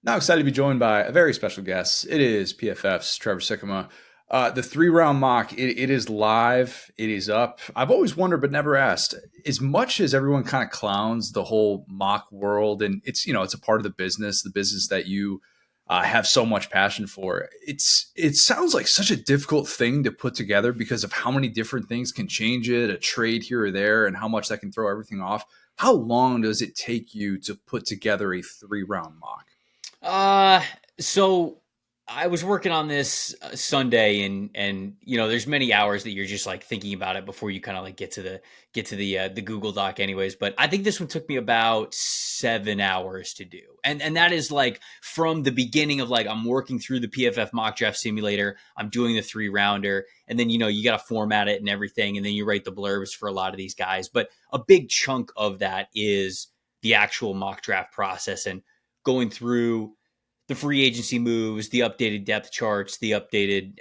Now excited to be joined by a very special guest. It is PFF's Trevor Sikkema. The 3 round mock, it is live. It is up. I've always wondered, but never asked. As much as everyone kind of clowns the whole mock world, and it's a part of the business that you have so much passion for. It sounds like such a difficult thing to put together because of how many different things can change it, a trade here or there, and how much that can throw everything off. How long does it take you to put together a 3 round mock? Uh, so I was working on this Sunday, and there's many hours that you're just like thinking about it before you kind of like get to the Google Doc, anyways. But I think this one took me about 7 hours to do, and that is like from the beginning of like I'm working through the PFF mock draft simulator, I'm doing the 3 rounder, and then you got to format it and everything, and then you write the blurbs for a lot of these guys. But a big chunk of that is the actual mock draft process and going through the free agency moves, the updated depth charts, the updated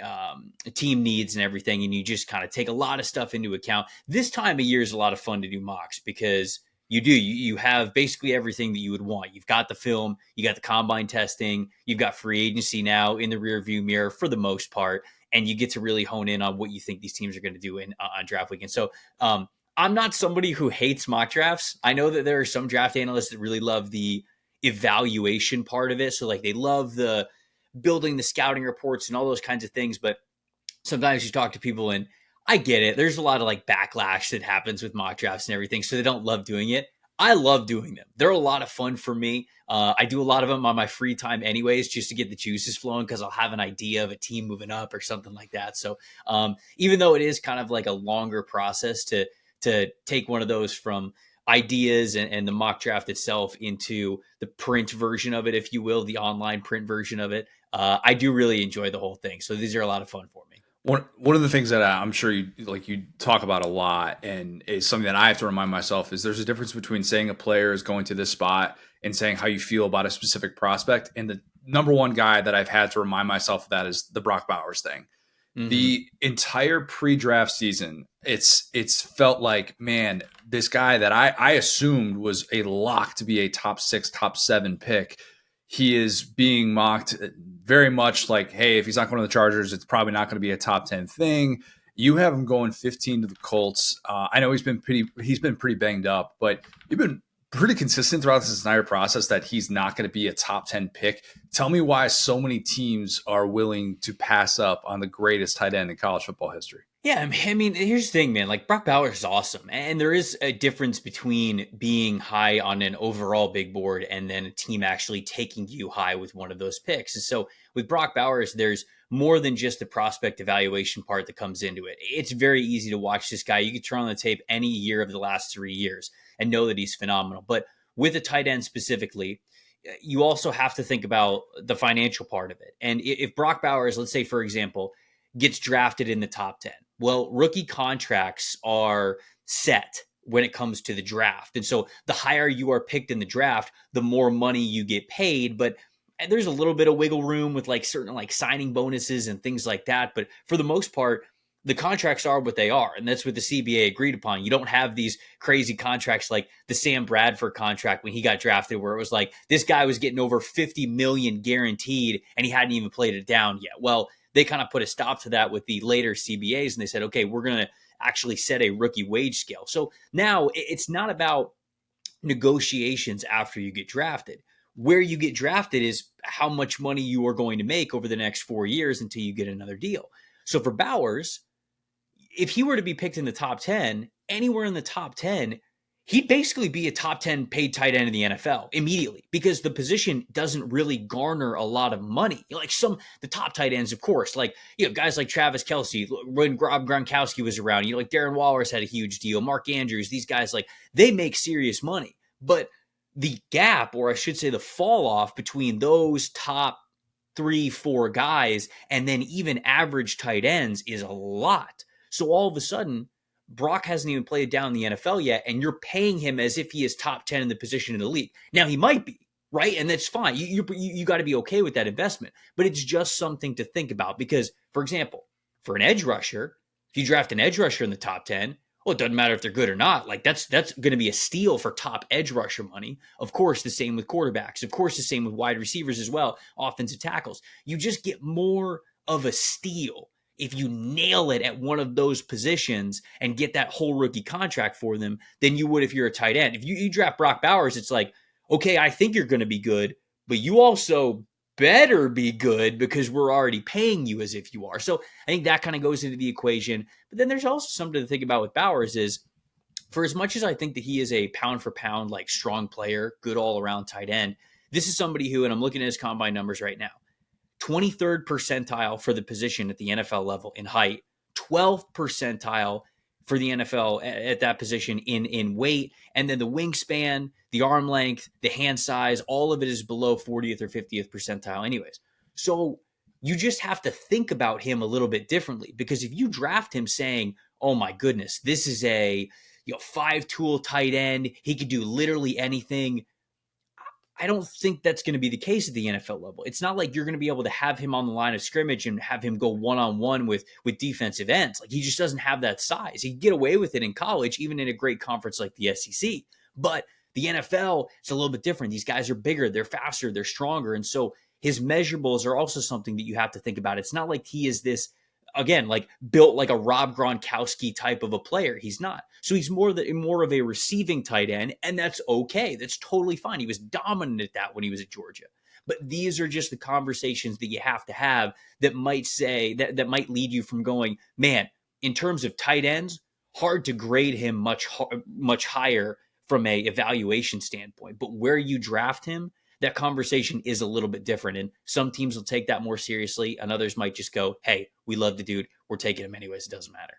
team needs and everything. And you just kind of take a lot of stuff into account. This time of year is a lot of fun to do mocks because you have basically everything that you would want. You've got the film, you got the combine testing, you've got free agency now in the rear view mirror for the most part. And you get to really hone in on what you think these teams are going to do on draft weekend. So I'm not somebody who hates mock drafts. I know that there are some draft analysts that really love the evaluation part of it. So like they love the building the scouting reports and all those kinds of things. But sometimes you talk to people and I get it. There's a lot of like backlash that happens with mock drafts and everything. So they don't love doing it. I love doing them. They're a lot of fun for me. I do a lot of them on my free time anyways, just to get the juices flowing because I'll have an idea of a team moving up or something like that. So even though it is kind of like a longer process to take one of those from ideas and the mock draft itself into the print version of it, if you will, the online print version of it. I do really enjoy the whole thing. So these are a lot of fun for me. One of the things that I'm sure you talk about a lot, and is something that I have to remind myself, is there's a difference between saying a player is going to this spot and saying how you feel about a specific prospect. And the number one guy that I've had to remind myself of that is the Brock Bowers thing. Mm-hmm. The entire pre-draft season, it's felt like, man, this guy that I assumed was a lock to be a top 6, top 7 pick, he is being mocked very much like, hey, if he's not going to the Chargers, it's probably not going to be a top 10 thing. You have him going 15 to the Colts. I know he's been pretty banged up, but you've been pretty consistent throughout this entire process that he's not going to be a top 10 pick. Tell me why so many teams are willing to pass up on the greatest tight end in college football history. Yeah, I mean, here's the thing, man. Like Brock Bowers is awesome, and there is a difference between being high on an overall big board and then a team actually taking you high with one of those picks. And so with Brock Bowers, there's more than just the prospect evaluation part that comes into it. It's very easy to watch this guy. You could turn on the tape any year of the last 3 years and know that he's phenomenal. But with a tight end specifically, you also have to think about the financial part of it. And if Brock Bowers, let's say, for example, gets drafted in the top 10, well, rookie contracts are set when it comes to the draft. And so the higher you are picked in the draft, the more money you get paid. But there's a little bit of wiggle room with like certain like signing bonuses and things like that. But for the most part, the contracts are what they are. And that's what the CBA agreed upon. You don't have these crazy contracts like the Sam Bradford contract when he got drafted, where it was like this guy was getting over 50 million guaranteed and he hadn't even played it down yet. Well, they kind of put a stop to that with the later CBAs, and they said, okay, we're going to actually set a rookie wage scale. So now it's not about negotiations after you get drafted. Where you get drafted is how much money you are going to make over the next 4 years until you get another deal. So for Bowers, if he were to be picked in the top 10, anywhere in the top 10, he'd basically be a top 10 paid tight end in the NFL immediately because the position doesn't really garner a lot of money. Like the top tight ends, of course, like, guys like Travis Kelce, when Rob Gronkowski was around, like Darren Waller's had a huge deal, Mark Andrews, these guys, like they make serious money. But the gap, or I should say the fall off between those top 3, 4 guys and then even average tight ends is a lot. So all of a sudden, Brock hasn't even played down in the NFL yet, and you're paying him as if he is top 10 in the position in the league. Now, he might be, right? And that's fine. You got to be okay with that investment. But it's just something to think about because, for example, for an edge rusher, if you draft an edge rusher in the top 10, Well, it doesn't matter if they're good or not. Like that's going to be a steal for top edge rusher money. Of course, the same with quarterbacks. Of course, the same with wide receivers as well, offensive tackles. You just get more of a steal if you nail it at one of those positions and get that whole rookie contract for them than you would if you're a tight end. If you draft Brock Bowers, it's like, okay, I think you're going to be good, but you also better be good because we're already paying you as if you are. So I think that kind of goes into the equation. But then there's also something to think about with Bowers is for as much as I think that he is a pound for pound, like strong player, good all around tight end, this is somebody who, and I'm looking at his combine numbers right now, 23rd percentile for the position at the NFL level in height, 12th percentile for the NFL at that position in weight, and then the wingspan, the arm length, the hand size, all of it is below 40th or 50th percentile anyways. So you just have to think about him a little bit differently, because if you draft him saying, oh my goodness, this is a 5-tool tight end, he could do literally anything, I don't think that's going to be the case at the NFL level. It's not like you're going to be able to have him on the line of scrimmage and have him go one-on-one with defensive ends. Like, he just doesn't have that size. He'd get away with it in college, even in a great conference like the SEC. But the NFL, it's a little bit different. These guys are bigger, they're faster, they're stronger. And so his measurables are also something that you have to think about. It's not like he is this, again, like built like a Rob Gronkowski type of a player. He's not. So he's more of a receiving tight end, and that's okay. That's totally fine. He was dominant at that when he was at Georgia. But these are just the conversations that you have to have that might say that might lead you from going, man, in terms of tight ends, hard to grade him much higher from a evaluation standpoint. But where you draft him, that conversation is a little bit different. And some teams will take that more seriously, and others might just go, hey, we love the dude, we're taking him anyways, it doesn't matter.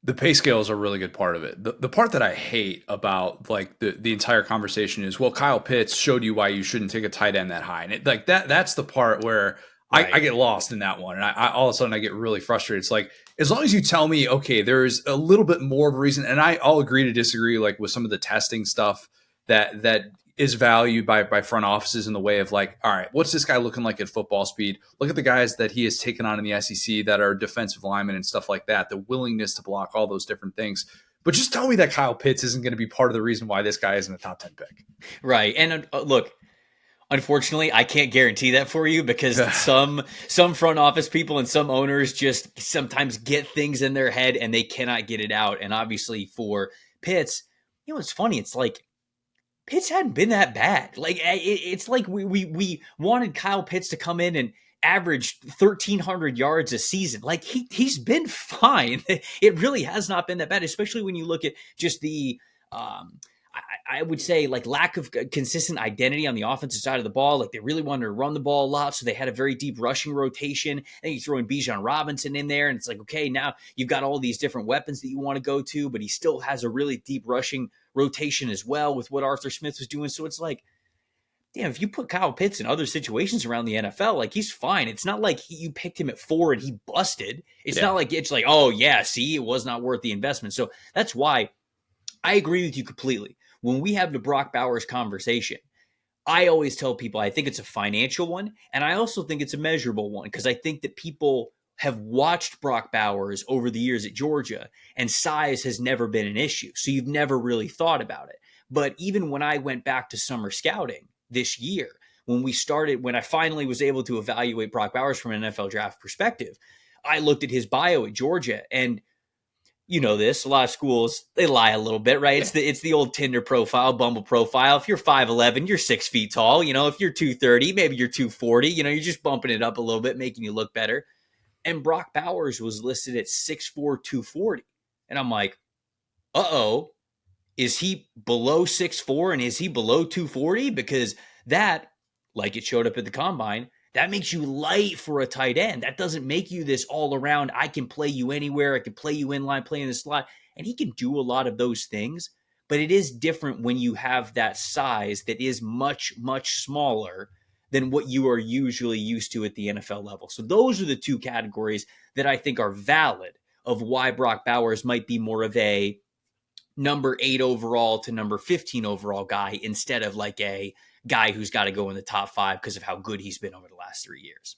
The pay scale is a really good part of it. The part that I hate about like the entire conversation is, well, Kyle Pitts showed you why you shouldn't take a tight end that high. And it, like that's the part where I get lost in that one. And I all of a sudden I get really frustrated. It's like, as long as you tell me, okay, there's a little bit more of a reason, and I'll agree to disagree, like with some of the testing stuff that is valued by front offices in the way of like, all right, what's this guy looking like at football speed? Look at the guys that he has taken on in the SEC that are defensive linemen and stuff like that, the willingness to block, all those different things. But just tell me that Kyle Pitts isn't going to be part of the reason why this guy isn't a top 10 pick. Right. And look, unfortunately, I can't guarantee that for you, because some front office people and some owners just sometimes get things in their head and they cannot get it out. And obviously for Pitts, it's funny. It's like, Pitts hadn't been that bad. Like, it's like we wanted Kyle Pitts to come in and average 1,300 yards a season. Like, he's been fine. It really has not been that bad, especially when you look at just the I would say like lack of consistent identity on the offensive side of the ball. Like, they really wanted to run the ball a lot, so they had a very deep rushing rotation. And you throw in Bijan Robinson in there, and it's like, okay, now you've got all these different weapons that you want to go to, but he still has a really deep rushing rotation as well with what Arthur Smith was doing. So it's like, damn, if you put Kyle Pitts in other situations around the NFL, like, he's fine. It's not like you picked him at 4 and he busted. It's not like it's like, oh yeah, see, it was not worth the investment. So that's why I agree with you completely. When we have the Brock Bowers conversation, I always tell people I think it's a financial one, and I also think it's a measurable one, because I think that people have watched Brock Bowers over the years at Georgia, and size has never been an issue. So you've never really thought about it. But even when I went back to summer scouting this year, when I finally was able to evaluate Brock Bowers from an NFL draft perspective, I looked at his bio at Georgia, and you know this, a lot of schools, they lie a little bit, right? Yeah. It's the old Tinder profile, Bumble profile. If you're 5'11", you're 6 feet tall. If you're 230, maybe you're 240. You're just bumping it up a little bit, making you look better. And Brock Bowers was listed at 6'4", 240. And I'm like, uh-oh, is he below 6'4", and is he below 240? Because that, like it showed up at the combine, that makes you light for a tight end. That doesn't make you this all around, I can play you anywhere, I can play you in line, play in the slot. And he can do a lot of those things, but it is different when you have that size that is much, much smaller than what you are usually used to at the NFL level. So those are the two categories that I think are valid of why Brock Bowers might be more of a number 8 overall to number 15 overall guy, instead of like a guy who's got to go in the top 5 because of how good he's been over the last 3 years.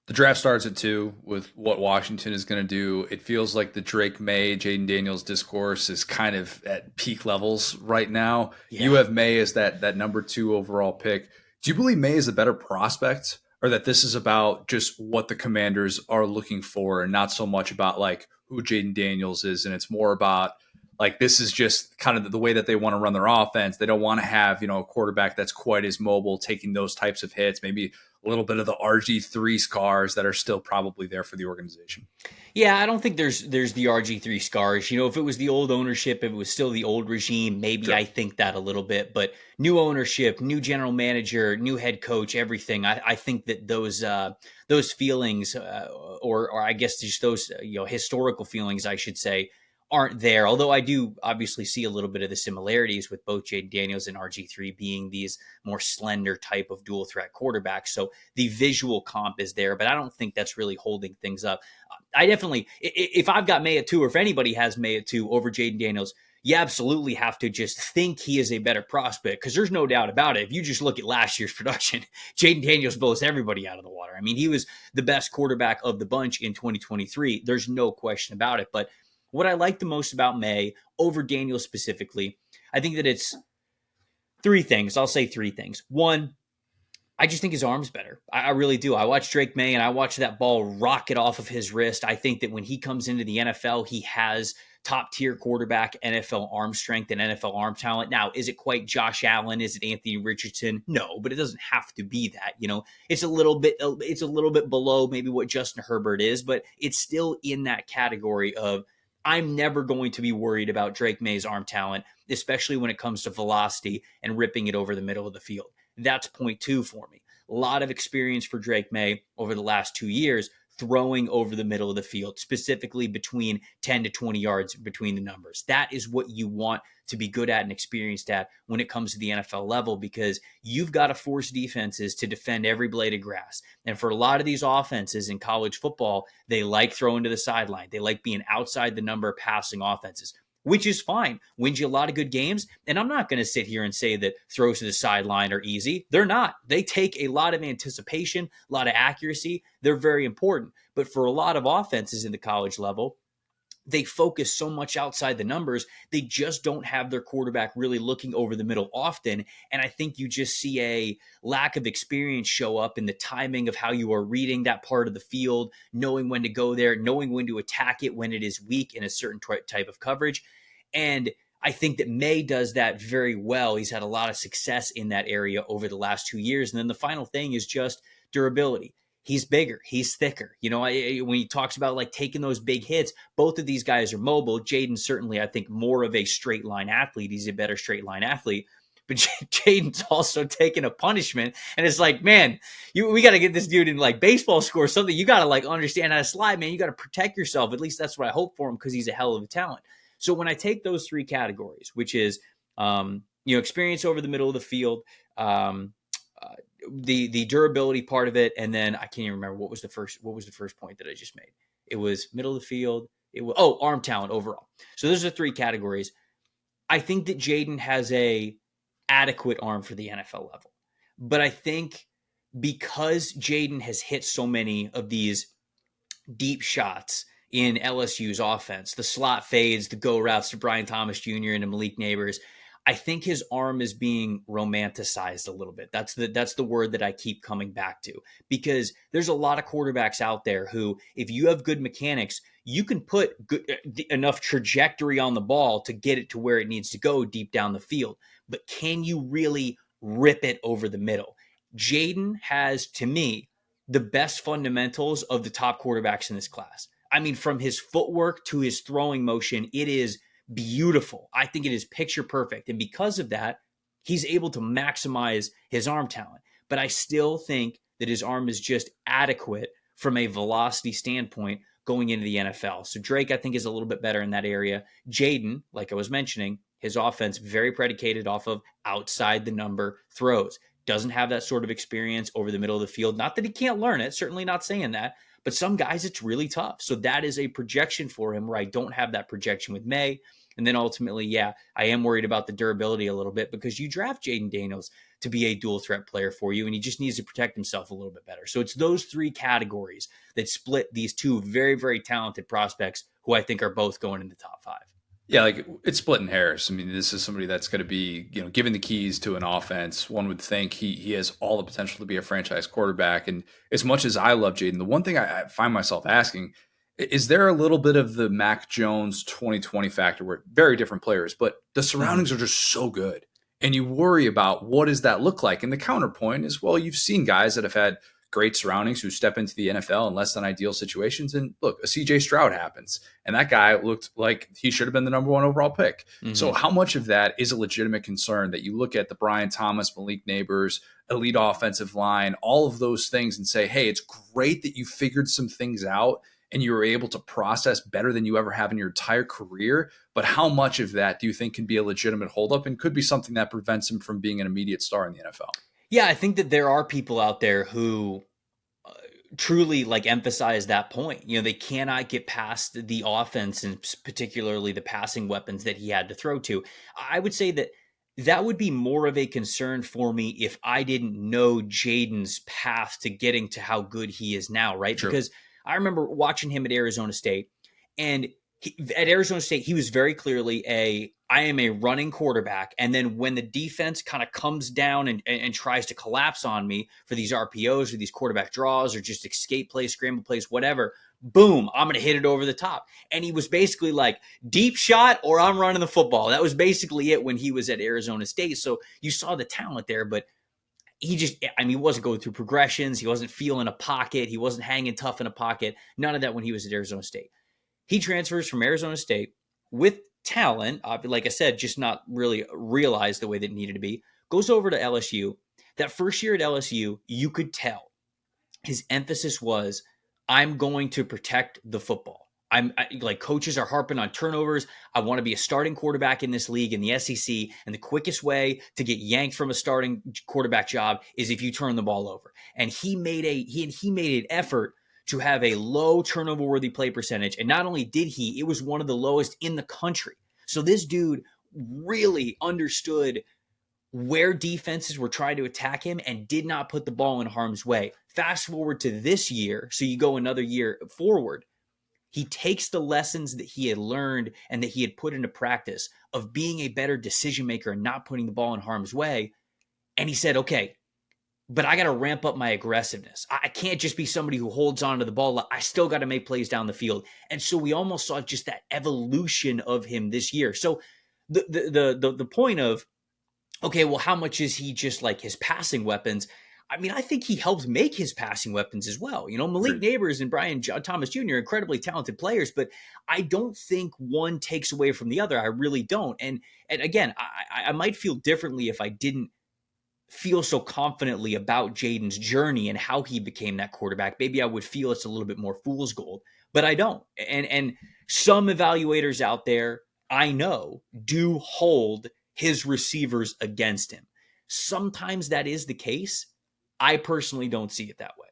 The draft starts at 2 with what Washington is going to do. It feels like the Drake May, Jayden Daniels discourse is kind of at peak levels right now. You Yeah. have May as that number 2 overall pick. Do you believe May is a better prospect, or that this is about just what the Commanders are looking for and not so much about like who Jayden Daniels is, and it's more about like this is just kind of the way that they want to run their offense. They don't want to have, a quarterback that's quite as mobile, taking those types of hits, maybe a little bit of the RG3 scars that are still probably there for the organization. Yeah, I don't think there's the RG3 scars. If it was the old ownership, if it was still the old regime, maybe Sure. I think that a little bit. But new ownership, new general manager, new head coach, everything. I think that those feelings, or I guess just those historical feelings, I should say, aren't there. Although I do obviously see a little bit of the similarities with both Jayden Daniels and RG3 being these more slender type of dual threat quarterbacks. So the visual comp is there, but I don't think that's really holding things up. I definitely, if I've got Maye at 2, or if anybody has Maye at 2 over Jayden Daniels, you absolutely have to just think he is a better prospect, because there's no doubt about it. If you just look at last year's production, Jayden Daniels blows everybody out of the water. I mean, he was the best quarterback of the bunch in 2023. There's no question about it. But what I like the most about Maye over Daniels specifically, I think that it's three things. I'll say three things. One, I just think his arm's better. I really do. I watched Drake May and I watched that ball rocket off of his wrist. I think that when he comes into the NFL, he has top tier quarterback NFL arm strength and NFL arm talent. Now, is it quite Josh Allen? Is it Anthony Richardson? No, but it doesn't have to be that. It's a little bit below maybe what Justin Herbert is, but it's still in that category of I'm never going to be worried about Drake May's arm talent, especially when it comes to velocity and ripping it over the middle of the field. That's point 2 for me. A lot of experience for Drake May over the last 2 years throwing over the middle of the field, specifically between 10 to 20 yards between the numbers. That is what you want to be good at and experienced at when it comes to the NFL level, because you've got to force defenses to defend every blade of grass. And for a lot of these offenses in college football, they like throwing to the sideline. They like being outside the number passing offenses, which is fine. Wins you a lot of good games. And I'm not going to sit here and say that throws to the sideline are easy. They're not. They take a lot of anticipation, a lot of accuracy. They're very important. But for a lot of offenses in the college level, they focus so much outside the numbers, they just don't have their quarterback really looking over the middle often. And I think you just see a lack of experience show up in the timing of how you are reading that part of the field, knowing when to go there, knowing when to attack it when it is weak in a certain type of coverage. And I think that Maye does that very well. He's had a lot of success in that area over the last 2 years. And then the final thing is just durability. He's bigger. He's thicker. When he talks about like taking those big hits, both of these guys are mobile. Jayden certainly, I think, more of a straight line athlete. He's a better straight line athlete. But Jayden's also taking a punishment. And it's like, man, we got to get this dude in like baseball score or something. You got to like understand how to slide, man. You got to protect yourself. At least that's what I hope for him, because he's a hell of a talent. So when I take those three categories, which is, experience over the middle of the field, the durability part of it, and then I can't even remember what was the first point that I just made. It was middle of the field. It was arm talent overall. So those are 3 categories. I think that Jayden has a adequate arm for the NFL level, but I think because Jayden has hit so many of these deep shots in LSU's offense, the slot fades, the go routes to Brian Thomas Jr. and to Malik Neighbors, I think his arm is being romanticized a little bit. That's the word that I keep coming back to, because there's a lot of quarterbacks out there who, if you have good mechanics, you can put enough trajectory on the ball to get it to where it needs to go deep down the field. But can you really rip it over the middle? Jayden has, to me, the best fundamentals of the top quarterbacks in this class. I mean, from his footwork to his throwing motion, it is beautiful. I think it is picture perfect. And because of that, he's able to maximize his arm talent. But I still think that his arm is just adequate from a velocity standpoint going into the NFL. So Drake, I think, is a little bit better in that area. Jayden, like I was mentioning, his offense very predicated off of outside the number throws. Doesn't have that sort of experience over the middle of the field. Not that he can't learn it, certainly not saying that, but some guys it's really tough. So that is a projection for him where I don't have that projection with Maye. And then ultimately, yeah, I am worried about the durability a little bit, because you draft Jayden Daniels to be a dual threat player for you, and he just needs to protect himself a little bit better. So it's those three categories that split these two very, very talented prospects who I think are both going in the top 5. Yeah, like it's splitting hairs. I mean, this is somebody that's going to be, given the keys to an offense. One would think he has all the potential to be a franchise quarterback. And as much as I love Jayden, the one thing I find myself asking is there a little bit of the Mac Jones 2020 factor where very different players, but the surroundings are just so good. And you worry about what does that look like? And the counterpoint is, well, you've seen guys that have had great surroundings who step into the NFL in less than ideal situations. And look, a CJ Stroud happens. And that guy looked like he should have been the number 1 overall pick. Mm-hmm. So how much of that is a legitimate concern that you look at the Brian Thomas, Malik Neighbors, elite offensive line, all of those things and say, hey, it's great that you figured some things out and you were able to process better than you ever have in your entire career. But how much of that do you think can be a legitimate holdup and could be something that prevents him from being an immediate star in the NFL? Yeah, I think that there are people out there who truly emphasize that point. They cannot get past the offense and particularly the passing weapons that he had to throw to. I would say that would be more of a concern for me if I didn't know Jayden's path to getting to how good he is now, right? True. Because I remember watching him at Arizona State, and at Arizona State, he was very clearly I am a running quarterback. And then when the defense kind of comes down and tries to collapse on me for these RPOs or these quarterback draws or just escape plays, scramble plays, whatever, boom, I'm going to hit it over the top. And he was basically like deep shot or I'm running the football. That was basically it when he was at Arizona State. So you saw the talent there, but he wasn't going through progressions. He wasn't feeling a pocket. He wasn't hanging tough in a pocket. None of that when he was at Arizona State. He transfers from Arizona State with talent, like I said, just not really realized the way that it needed to be, goes over to LSU. That first year at LSU, you could tell his emphasis was, I'm going to protect the football. Coaches are harping on turnovers. I want to be a starting quarterback in this league in the SEC. And the quickest way to get yanked from a starting quarterback job is if you turn the ball over. And he made an effort to have a low turnover-worthy play percentage. And not only did it was one of the lowest in the country. So this dude really understood where defenses were trying to attack him and did not put the ball in harm's way. Fast forward to this year, so you go another year forward, he takes the lessons that he had learned and that he had put into practice of being a better decision maker and not putting the ball in harm's way. And he said, okay, but I got to ramp up my aggressiveness. I can't just be somebody who holds on to the ball. I still got to make plays down the field. And so we almost saw just that evolution of him this year. So the point of, okay, well, how much is he just like his passing weapons? I mean, I think he helped make his passing weapons as well. Malik Neighbors and Brian Thomas Jr. incredibly talented players, but I don't think one takes away from the other. I really don't. And again, I might feel differently if I didn't feel so confidently about Jayden's journey and how he became that quarterback. Maybe I would feel it's a little bit more fool's gold, but I don't. And some evaluators out there, I know, do hold his receivers against him. Sometimes that is the case. I personally don't see it that way.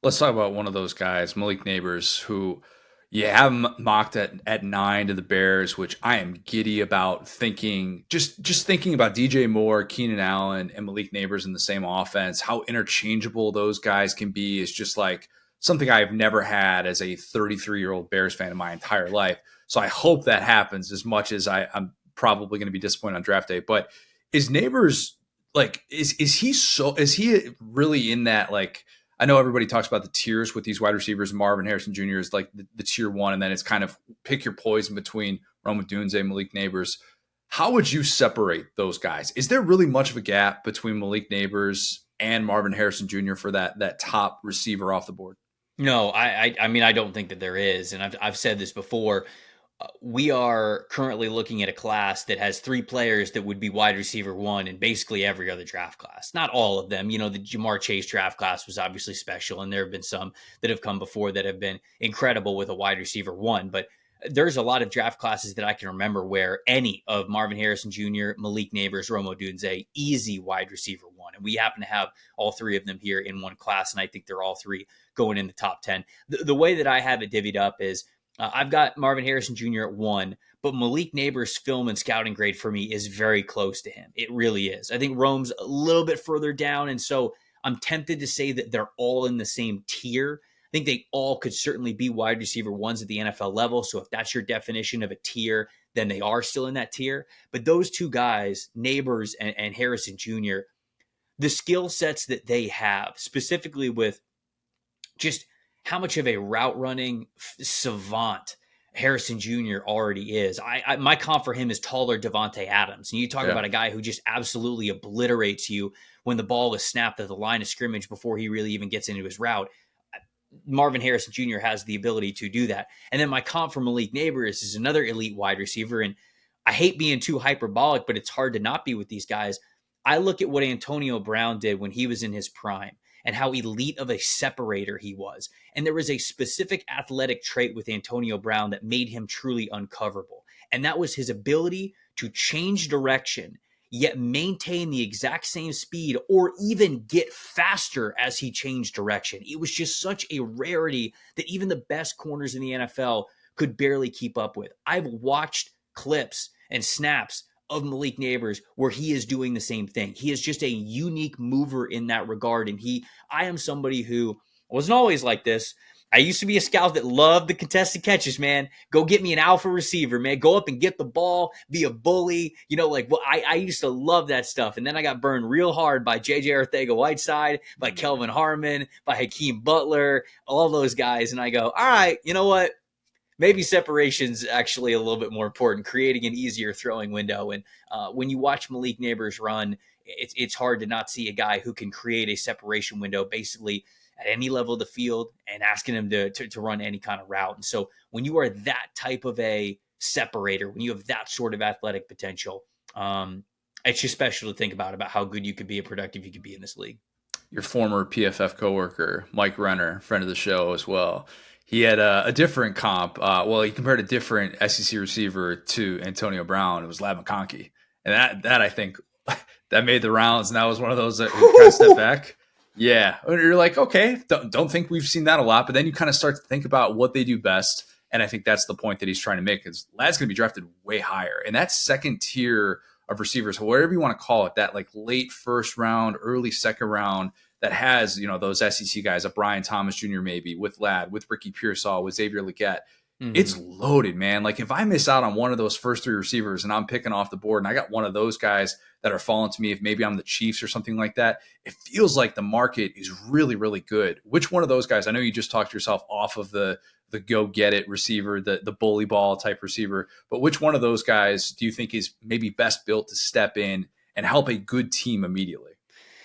Let's talk about one of those guys, Malik Neighbors, who you have mocked at 9 to the Bears, which I am giddy about thinking, just thinking about DJ Moore, Keenan Allen, and Malik Neighbors in the same offense, how interchangeable those guys can be is just like something I've never had as a 33-year-old Bears fan in my entire life. So I hope that happens as much as I'm probably going to be disappointed on draft day. But is Neighbors is he really in that, I know everybody talks about the tiers with these wide receivers. Marvin Harrison Jr. is like the tier 1, and then it's kind of pick your poison between Rome Odunze, Malik Neighbors. How would you separate those guys? Is there really much of a gap between Malik Neighbors and Marvin Harrison Jr. for that top receiver off the board? No, I mean, I don't think that there is. And I've said this before. We are currently looking at a class that has 3 players that would be wide receiver 1 in basically every other draft class. Not all of them. The Jamar Chase draft class was obviously special, and there have been some that have come before that have been incredible with a wide receiver 1. But there's a lot of draft classes that I can remember where any of Marvin Harrison Jr., Malik Neighbors, Rome Odunze, easy wide receiver 1. And we happen to have all 3 of them here in one class, and I think they're all 3 going in the top 10. The way that I have it divvied up is I've got Marvin Harrison Jr. at 1, but Malik Neighbors' film and scouting grade for me is very close to him. It really is. I think Rome's a little bit further down, and so I'm tempted to say that they're all in the same tier. I think they all could certainly be wide receiver ones at the NFL level. So if that's your definition of a tier, then they are still in that tier. But those two guys, Neighbors and Harrison Jr., the skill sets that they have, specifically with just how much of a route running savant Harrison Jr. already is. My comp for him is taller Devontae Adams. And you talk about a guy who just absolutely obliterates you when the ball is snapped at the line of scrimmage before he really even gets into his route. Marvin Harrison Jr. has the ability to do that. And then my comp for Malik Neighbors is another elite wide receiver. And I hate being too hyperbolic, but it's hard to not be with these guys. I look at what Antonio Brown did when he was in his prime and how elite of a separator he was. And there was a specific athletic trait with Antonio Brown that made him truly uncoverable. And that was his ability to change direction, yet maintain the exact same speed or even get faster as he changed direction. It was just such a rarity that even the best corners in the NFL could barely keep up with. I've watched clips and snaps of Malik Neighbors where he is doing the same thing. He is just a unique mover in that regard. And I am somebody who wasn't always like this. I used to be a scout that loved the contested catches, man. Go get me an alpha receiver, man. Go up and get the ball, be a bully. I used to love that stuff. And then I got burned real hard by J.J. Arcega-Whiteside, by Kelvin Harmon, by Hakeem Butler, all those guys. And I go, all right, you know what? Maybe separation's actually a little bit more important, creating an easier throwing window. And when you watch Malik Neighbors run, it's hard to not see a guy who can create a separation window basically at any level of the field and asking him to run any kind of route. And so when you are that type of a separator, when you have that sort of athletic potential, it's just special to think about how good you could be, productive you could be in this league. Your former PFF coworker, Mike Renner, friend of the show as well, he had a different comp. He compared a different SEC receiver to Antonio Brown. It was Lab McConkey. And that I think that made the rounds. And that was one of those that kind of stepped back. Yeah. You're like, okay, don't think we've seen that a lot. But then you kind of start to think about what they do best. And I think that's the point that he's trying to make, is Lad's going to be drafted way higher. And that second tier of receivers, whatever you want to call it, that like late first round, early second round, that has, those SEC guys, a Brian Thomas Jr. maybe, with Ladd, with Ricky Pearsall, with Xavier Legette. Mm-hmm. It's loaded, man. Like if I miss out on one of those first three receivers and I'm picking off the board and I got one of those guys that are falling to me, if maybe I'm the Chiefs or something like that, it feels like the market is really, really good. Which one of those guys, I know you just talked yourself off of the go get it receiver, the bully ball type receiver, but which one of those guys do you think is maybe best built to step in and help a good team immediately?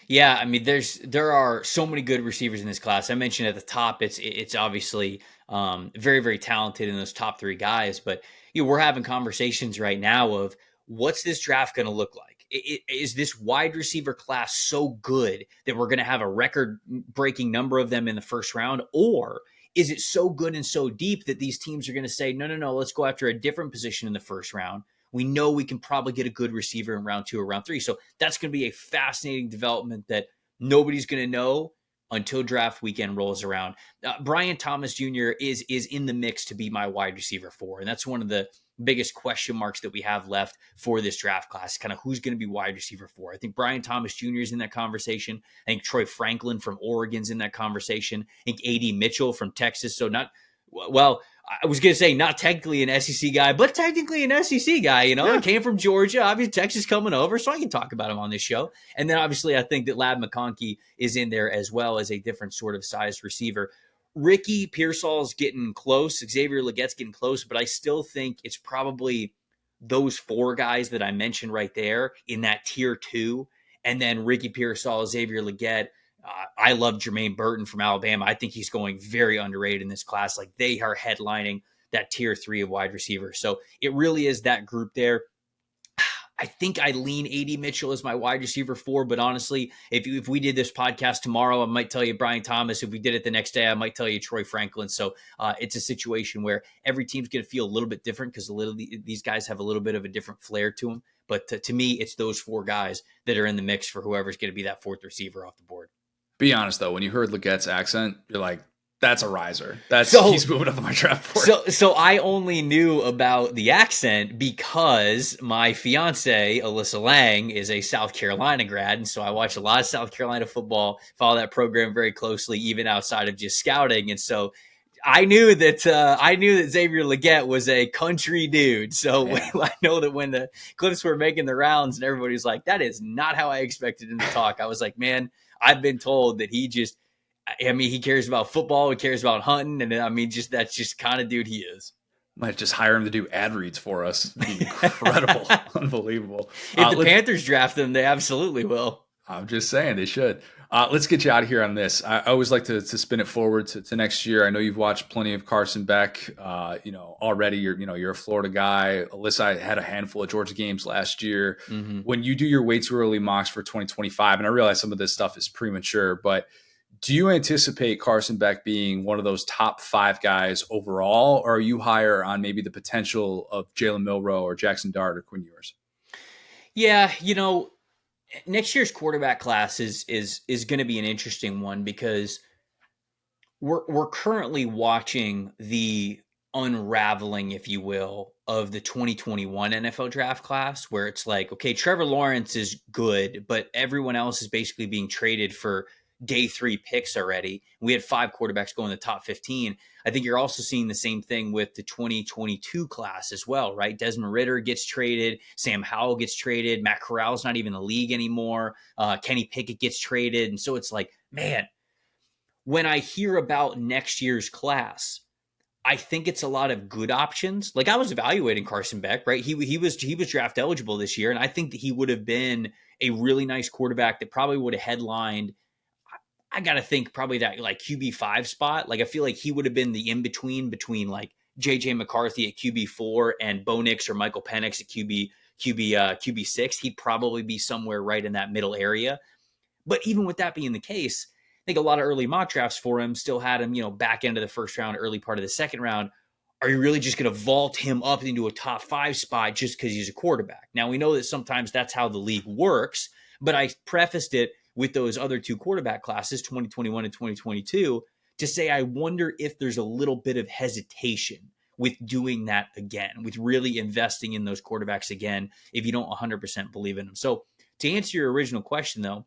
Yeah, I mean, there are so many good receivers in this class. I mentioned at the top, it's obviously very, very talented in those top three guys. But we're having conversations right now of what's this draft going to look like? Is this wide receiver class so good that we're going to have a record-breaking number of them in the first round, or is it so good and so deep that these teams are going to say, no, let's go after a different position in the first round? We know we can probably get a good receiver in round 2 or round 3. So that's going to be a fascinating development that nobody's going to know until draft weekend rolls around. Brian Thomas Jr. is in the mix to be my wide receiver 4. And that's one of the biggest question marks that we have left for this draft class, kind of who's going to be wide receiver 4. I think Brian Thomas Jr. is in that conversation. I think Troy Franklin from Oregon's in that conversation. I think A.D. Mitchell from Texas. So I was going to say not technically an SEC guy, but technically an SEC guy. Yeah. It came from Georgia. Obviously, Texas coming over, so I can talk about him on this show. And then obviously I think that Lab McConkey is in there as well as a different sort of sized receiver. Ricky Pearsall's getting close. Xavier Legette's getting close, but I still think it's probably those 4 guys that I mentioned right there in that tier 2. And then Ricky Pearsall, Xavier Legette. I love Jermaine Burton from Alabama. I think he's going very underrated in this class. Like they are headlining that tier 3 of wide receivers. So it really is that group there. I think I lean A.D. Mitchell as my wide receiver 4, but honestly, if we did this podcast tomorrow, I might tell you Brian Thomas. If we did it the next day, I might tell you Troy Franklin. So it's a situation where every team's going to feel a little bit different because these guys have a little bit of a different flair to them. But to me, it's those 4 guys that are in the mix for whoever's going to be that 4th receiver off the board. Be honest, though, when you heard Legette's accent, you're like, That's a riser. He's moving up on my draft board. So I only knew about the accent because my fiance, Alyssa Lang, is a South Carolina grad. And so I watch a lot of South Carolina football, follow that program very closely, even outside of just scouting. And so I knew that Xavier Legette was a country dude. So I know that when the clips were making the rounds and everybody was like, that is not how I expected him to talk. I was like, man, I've been told that he cares about football, he cares about hunting, and that's just kind of dude he is. Might just hire him to do ad reads for us. It'd be incredible. Unbelievable. If the Panthers draft him, they absolutely will. I'm just saying they should. Let's get you out of here on this. I always like to spin it forward to next year. I know you've watched plenty of Carson Beck. Already you're a Florida guy. Alyssa had a handful of Georgia games last year. Mm-hmm. When you do your way too early mocks for 2025, and I realize some of this stuff is premature, but do you anticipate Carson Beck being one of those top 5 guys overall, or are you higher on maybe the potential of Jalen Milroe or Jackson Dart or Quinn Ewers? Yeah, next year's quarterback class is going to be an interesting one because we're currently watching the unraveling, if you will, of the 2021 NFL draft class, where it's like, okay, Trevor Lawrence is good, but everyone else is basically being traded for day 3 picks already. We had 5 quarterbacks go in the top 15. I think you're also seeing the same thing with the 2022 class as well, right? Desmond Ridder gets traded. Sam Howell gets traded. Matt Corral's not even in the league anymore. Kenny Pickett gets traded. And so it's like, man, when I hear about next year's class, I think it's a lot of good options. Like I was evaluating Carson Beck, right? He was draft eligible this year. And I think that he would have been a really nice quarterback that probably would have headlined, I got to think probably that like QB5 spot. Like I feel like he would have been the in-between between like JJ McCarthy at QB4 and Bo Nix or Michael Penix at QB6. He'd probably be somewhere right in that middle area. But even with that being the case, I think a lot of early mock drafts for him still had him, back end of the first round, early part of the second round. Are you really just going to vault him up into a top 5 spot just because he's a quarterback? Now we know that sometimes that's how the league works, but I prefaced it with those other 2 quarterback classes, 2021 and 2022, to say I wonder if there's a little bit of hesitation with doing that again, with really investing in those quarterbacks again, if you don't 100% believe in them. So to answer your original question, though,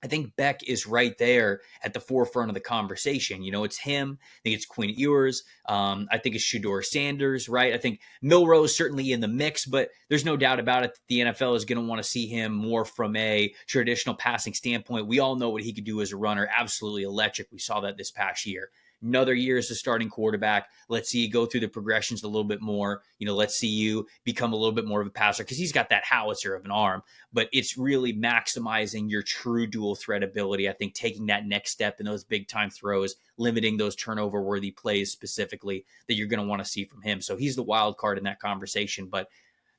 I think Beck is right there at the forefront of the conversation. It's him. I think it's Quinn Ewers. I think it's Shedeur Sanders, right? I think Milroe is certainly in the mix, but there's no doubt about it that the NFL is going to want to see him more from a traditional passing standpoint. We all know what he could do as a runner. Absolutely electric. We saw that this past year. Another year as a starting quarterback. Let's see you go through the progressions a little bit more. Let's see you become a little bit more of a passer because he's got that howitzer of an arm. But it's really maximizing your true dual threat ability. I think taking that next step in those big time throws, limiting those turnover worthy plays specifically that you're going to want to see from him. So he's the wild card in that conversation. But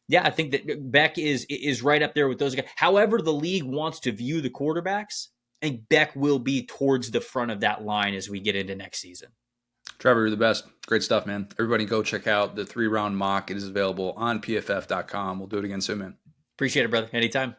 yeah, I think that Beck is right up there with those guys. However, the league wants to view the quarterbacks, I think Beck will be towards the front of that line as we get into next season. Trevor, you're the best. Great stuff, man. Everybody go check out the 3-round mock. It is available on PFF.com. We'll do it again soon, man. Appreciate it, brother. Anytime.